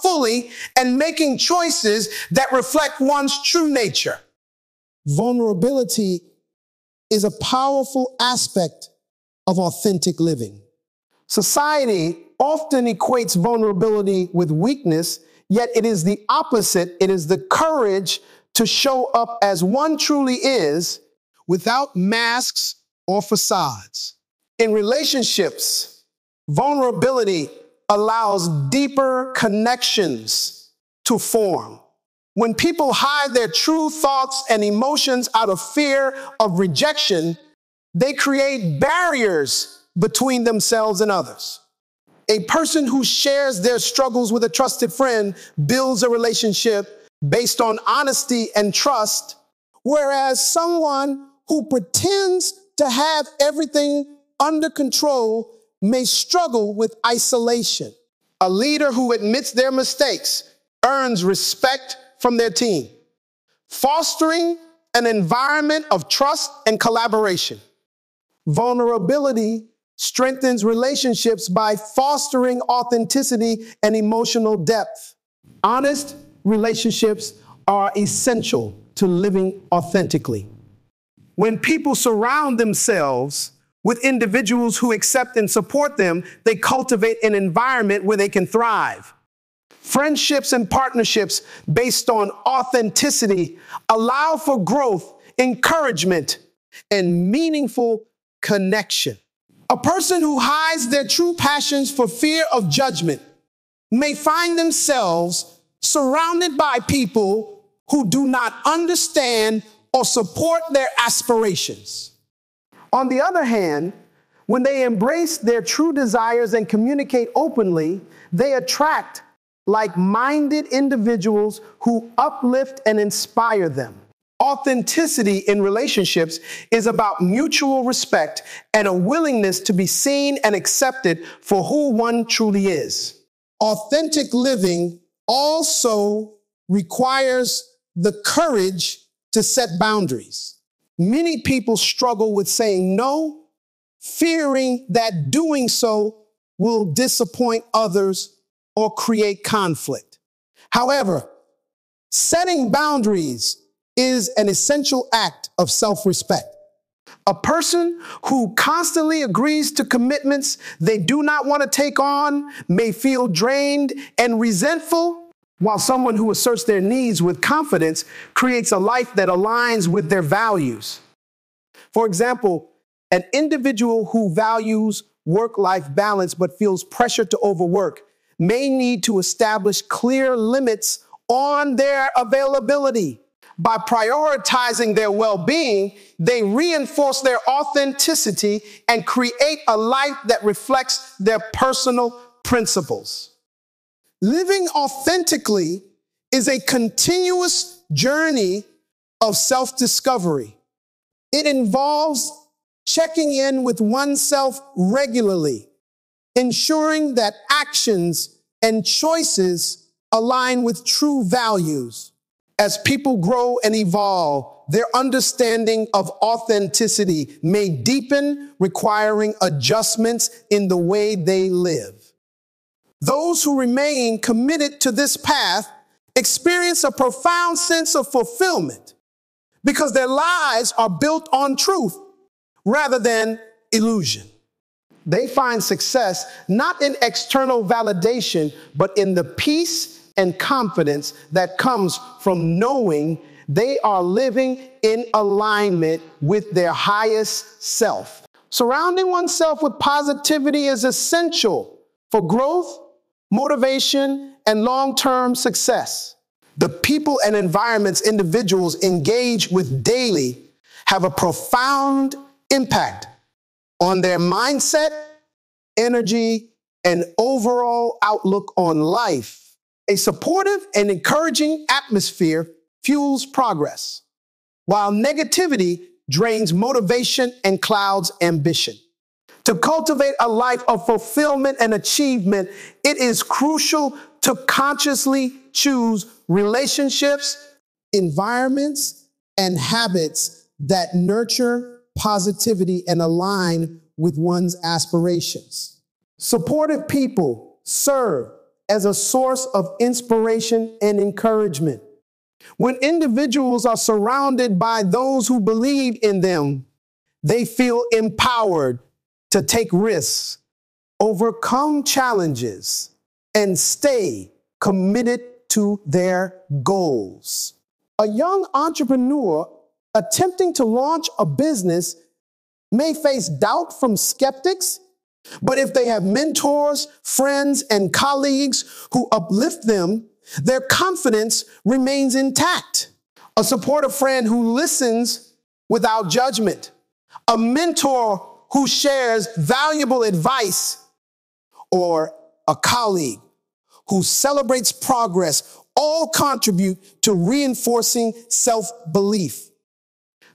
fully and making choices that reflect one's true nature. Vulnerability is a powerful aspect of authentic living. Society often equates vulnerability with weakness, yet it is the opposite. It is the courage to show up as one truly is without masks or facades. In relationships, vulnerability allows deeper connections to form. When people hide their true thoughts and emotions out of fear of rejection, they create barriers between themselves and others. A person who shares their struggles with a trusted friend builds a relationship based on honesty and trust, whereas someone who pretends to have everything under control may struggle with isolation. A leader who admits their mistakes earns respect from their team, fostering an environment of trust and collaboration. Vulnerability strengthens relationships by fostering authenticity and emotional depth. Honest relationships are essential to living authentically. When people surround themselves with individuals who accept and support them, they cultivate an environment where they can thrive. Friendships and partnerships based on authenticity allow for growth, encouragement, and meaningful connection. A person who hides their true passions for fear of judgment may find themselves surrounded by people who do not understand or support their aspirations. On the other hand, when they embrace their true desires and communicate openly, they attract like-minded individuals who uplift and inspire them. Authenticity in relationships is about mutual respect and a willingness to be seen and accepted for who one truly is. Authentic living also requires the courage to set boundaries. Many people struggle with saying no, fearing that doing so will disappoint others or create conflict. However, setting boundaries is an essential act of self-respect. A person who constantly agrees to commitments they do not want to take on may feel drained and resentful, while someone who asserts their needs with confidence creates a life that aligns with their values. For example, an individual who values work-life balance but feels pressure to overwork may need to establish clear limits on their availability. By prioritizing their well-being, they reinforce their authenticity and create a life that reflects their personal principles. Living authentically is a continuous journey of self-discovery. It involves checking in with oneself regularly, ensuring that actions and choices align with true values. As people grow and evolve, their understanding of authenticity may deepen, requiring adjustments in the way they live. Those who remain committed to this path experience a profound sense of fulfillment because their lives are built on truth rather than illusion. They find success not in external validation, but in the peace and confidence that comes from knowing they are living in alignment with their highest self. Surrounding oneself with positivity is essential for growth, motivation, and long-term success. The people and environments individuals engage with daily have a profound impact on their mindset, energy, and overall outlook on life. A supportive and encouraging atmosphere fuels progress, while negativity drains motivation and clouds ambition. To cultivate a life of fulfillment and achievement, it is crucial to consciously choose relationships, environments, and habits that nurture positivity and align with one's aspirations. Supportive people serve as a source of inspiration and encouragement. When individuals are surrounded by those who believe in them, they feel empowered to take risks, overcome challenges, and stay committed to their goals. A young entrepreneur attempting to launch a business may face doubt from skeptics, but if they have mentors, friends, and colleagues who uplift them, their confidence remains intact. A supportive friend who listens without judgment, a mentor who shares valuable advice, or a colleague who celebrates progress all contribute to reinforcing self-belief.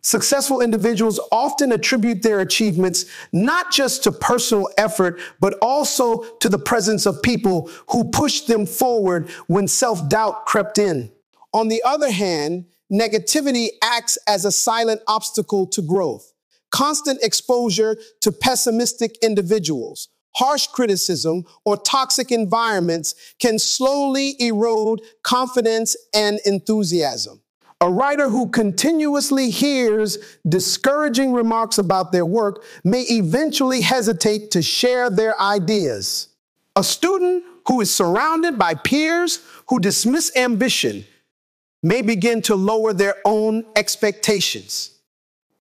Successful individuals often attribute their achievements not just to personal effort, but also to the presence of people who pushed them forward when self-doubt crept in. On the other hand, negativity acts as a silent obstacle to growth. Constant exposure to pessimistic individuals, harsh criticism, or toxic environments can slowly erode confidence and enthusiasm. A writer who continuously hears discouraging remarks about their work may eventually hesitate to share their ideas. A student who is surrounded by peers who dismiss ambition may begin to lower their own expectations.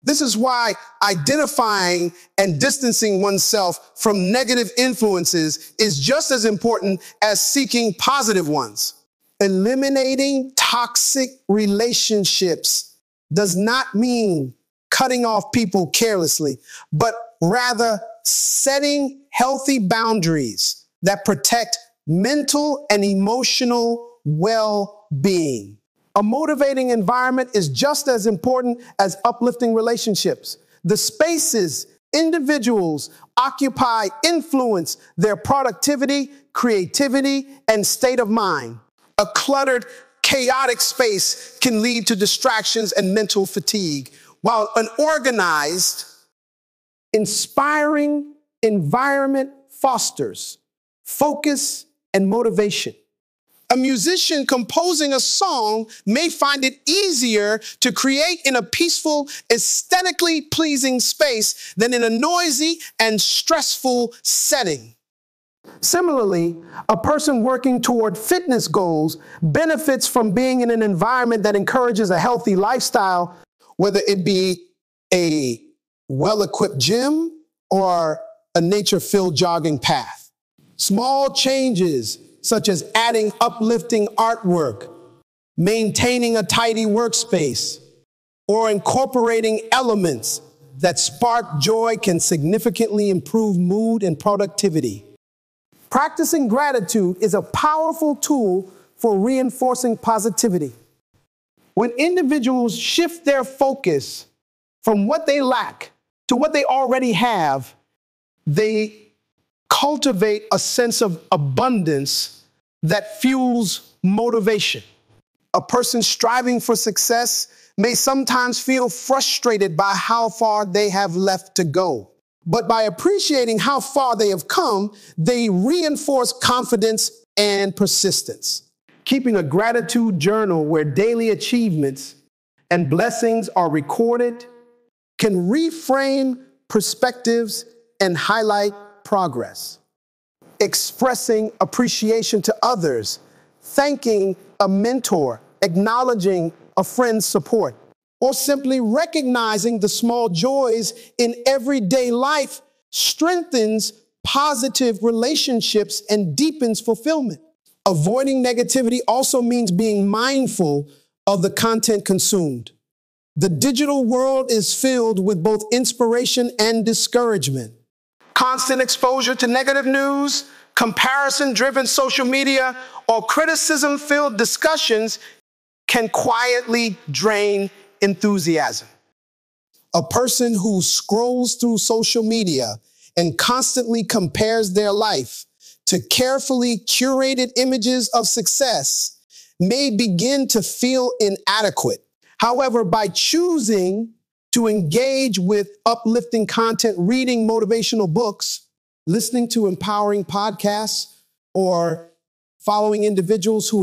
This is why identifying and distancing oneself from negative influences is just as important as seeking positive ones. Eliminating toxic relationships does not mean cutting off people carelessly, but rather setting healthy boundaries that protect mental and emotional well-being. A motivating environment is just as important as uplifting relationships. The spaces individuals occupy influence their productivity, creativity, and state of mind. A cluttered, chaotic space can lead to distractions and mental fatigue, while an organized, inspiring environment fosters focus and motivation. A musician composing a song may find it easier to create in a peaceful, aesthetically pleasing space than in a noisy and stressful setting. Similarly, a person working toward fitness goals benefits from being in an environment that encourages a healthy lifestyle, whether it be a well-equipped gym or a nature-filled jogging path. Small changes, such as adding uplifting artwork, maintaining a tidy workspace, or incorporating elements that spark joy can significantly improve mood and productivity. Practicing gratitude is a powerful tool for reinforcing positivity. When individuals shift their focus from what they lack to what they already have, they cultivate a sense of abundance that fuels motivation. A person striving for success may sometimes feel frustrated by how far they have left to go. But by appreciating how far they have come, they reinforce confidence and persistence. Keeping a gratitude journal where daily achievements and blessings are recorded can reframe perspectives and highlight progress. Expressing appreciation to others, thanking a mentor, acknowledging a friend's support, or simply recognizing the small joys in everyday life strengthens positive relationships and deepens fulfillment. Avoiding negativity also means being mindful of the content consumed. The digital world is filled with both inspiration and discouragement. Constant exposure to negative news, comparison-driven social media, or criticism-filled discussions can quietly drain enthusiasm. A person who scrolls through social media and constantly compares their life to carefully curated images of success may begin to feel inadequate. However, by choosing to engage with uplifting content, reading motivational books, listening to empowering podcasts, or following individuals who